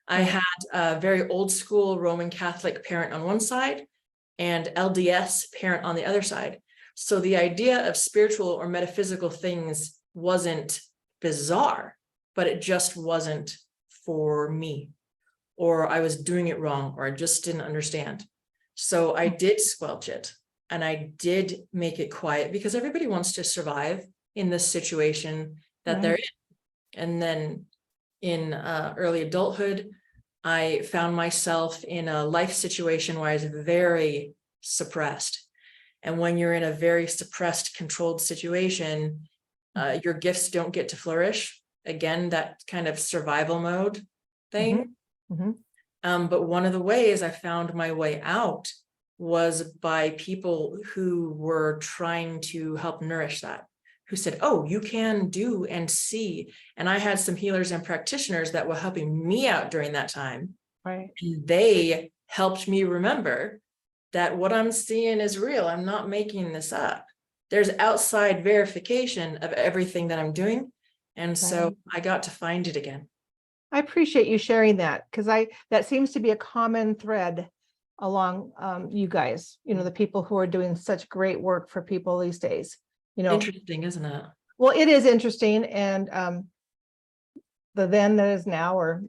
I had a very old school Roman Catholic parent on one side and LDS parent on the other side. So the idea of spiritual or metaphysical things wasn't bizarre, but it just wasn't for me, or I was doing it wrong, or I just didn't understand. So I did squelch it and I did make it quiet because everybody wants to survive in this situation that they're in. And then in early adulthood, I found myself in a life situation where I was very suppressed. And when you're in a very suppressed, controlled situation, your gifts don't get to flourish. Again, that kind of survival mode thing. But one of the ways I found my way out was by people who were trying to help nourish that, who said, oh, you can do and see. And I had some healers and practitioners that were helping me out during that time. Right. And they helped me remember that what I'm seeing is real. I'm not making this up. There's outside verification of everything that I'm doing. And so I got to find it again. I appreciate you sharing that, because that seems to be a common thread along you guys, the people who are doing such great work for people these days. Interesting, isn't it? Well, it is interesting. And the then that is now, or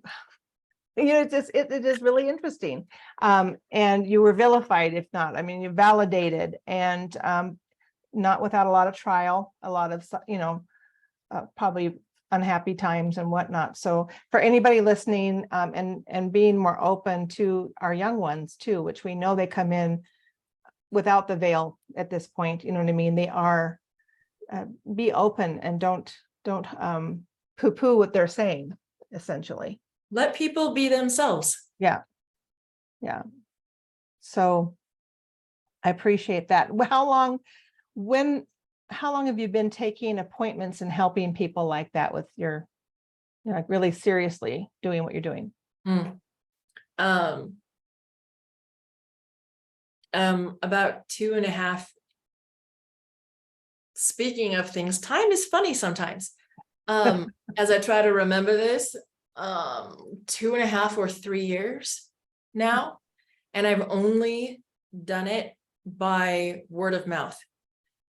it's just, it is really interesting. And you were vilified, if not, I mean, you validated, and not without a lot of trial, a lot of, probably unhappy times and whatnot. So for anybody listening, and being more open to our young ones too, which we know they come in without the veil at this point, you know what I mean? They are, be open and don't poo-poo what they're saying, essentially. Let people be themselves. Yeah. Yeah. So I appreciate that. Well, how long have you been taking appointments and helping people like that with your, like really seriously doing what you're doing? About 2.5. Speaking of things, time is funny sometimes. As I try to remember this, 2.5 or 3 years now, and I've only done it by word of mouth.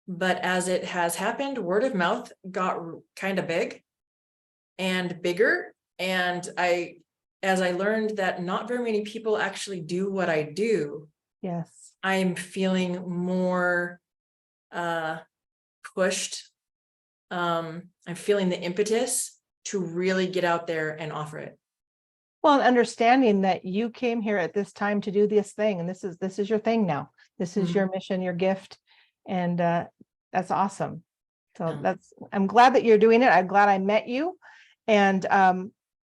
But as it has happened, word of mouth got kind of big and bigger. And as I learned that not very many people actually do what I do. Yes. I'm feeling more pushed. I'm feeling the impetus to really get out there and offer it. Well, understanding that you came here at this time to do this thing, and this is your thing now. This is your mission, your gift, and that's awesome. So I'm glad that you're doing it. I'm glad I met you. And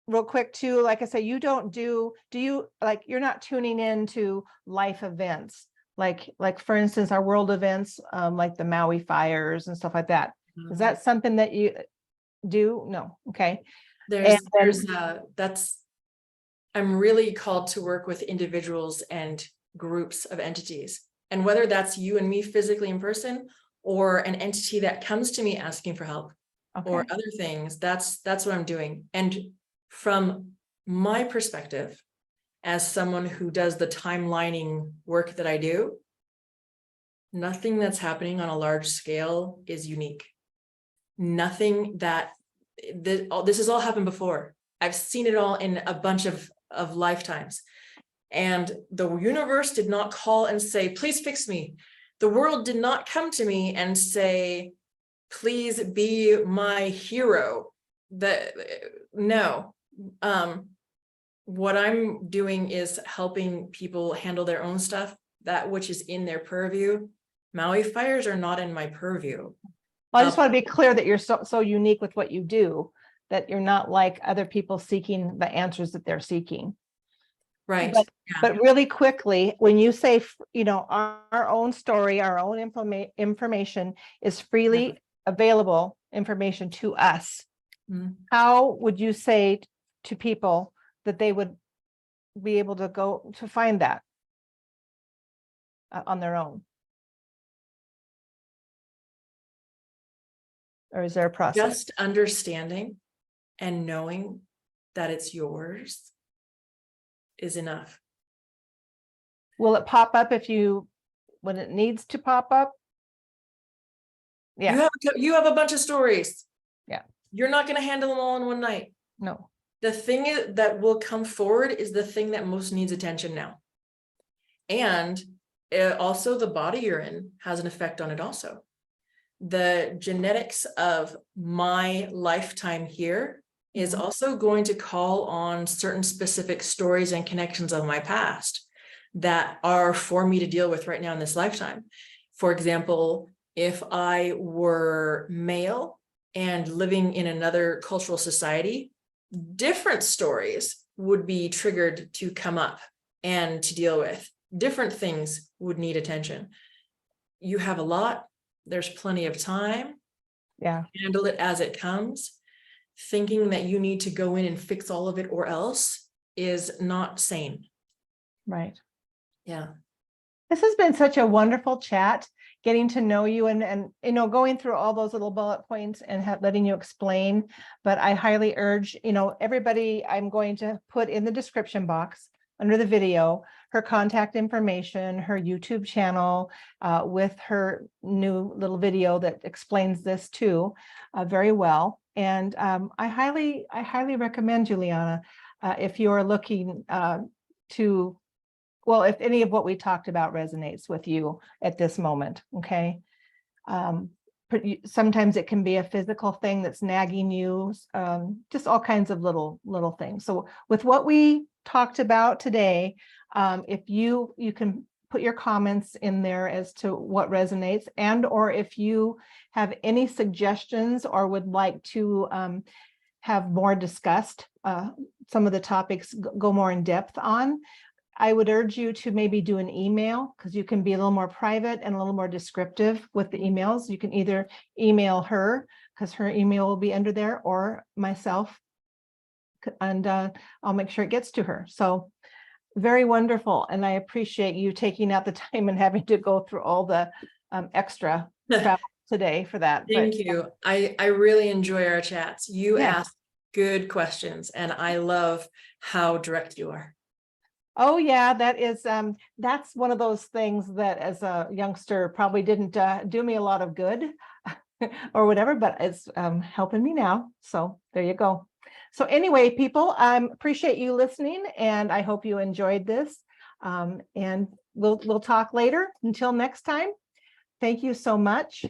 real quick too, like I say, you don't do you, like, you're not tuning into life events, like for instance, our world events, like the Maui fires and stuff like that. Is that something that you do? No. Okay. I'm really called to work with individuals and groups of entities. And whether that's you and me physically in person, or an entity that comes to me asking for help, or other things, that's what I'm doing. And from my perspective, as someone who does the timelining work that I do, nothing that's happening on a large scale is unique. Nothing that this has all happened before. I've seen it all in a bunch of lifetimes. And the universe did not call and say, please fix me. The world did not come to me and say, please be my hero. No. What I'm doing is helping people handle their own stuff, that which is in their purview. Maui fires are not in my purview. Well, I just want to be clear that you're so unique with what you do, that you're not like other people seeking the answers that they're seeking. Right. But really quickly, when you say, our own story, our own information is freely available information to us. How would you say to people that they would be able to go to find that on their own? Or is there a process? Just understanding and knowing that it's yours is enough. Will it pop up when it needs to pop up? Yeah. You have a bunch of stories. Yeah. You're not going to handle them all in one night. No. The thing that will come forward is the thing that most needs attention now. And also the body you're in has an effect on it also. The genetics of my lifetime here is also going to call on certain specific stories and connections of my past that are for me to deal with right now in this lifetime. For example, if I were male and living in another cultural society, different stories would be triggered to come up and to deal with. Different things would need attention. You have a lot. There's plenty of time. Yeah. Handle it as it comes. Thinking that you need to go in and fix all of it or else is not sane. Right. Yeah. This has been such a wonderful chat, getting to know you and going through all those little bullet points and letting you explain. But I highly urge, everybody, I'm going to put in the description box under the video her contact information, her YouTube channel, with her new little video that explains this too very well. And I highly recommend, Juliana. if you're looking to, well, if any of what we talked about resonates with you at this moment, okay? Sometimes it can be a physical thing that's nagging you, just all kinds of little things. So with what we talked about today, if you can put your comments in there as to what resonates, and or if you have any suggestions or would like to have more discussed, some of the topics go more in depth on, I would urge you to maybe do an email, because you can be a little more private and a little more descriptive with the emails. You can either email her, because her email will be under there, or myself, and I'll make sure it gets to her. So very wonderful. And I appreciate you taking out the time and having to go through all the extra travel today for that. Thank you. I really enjoy our chats. You Yes. ask good questions, and I love how direct you are. Oh yeah, that is that's one of those things that as a youngster probably didn't do me a lot of good or whatever, but it's helping me now. So there you go. So anyway, people, appreciate you listening, and I hope you enjoyed this. And we'll talk later. Until next time, thank you so much.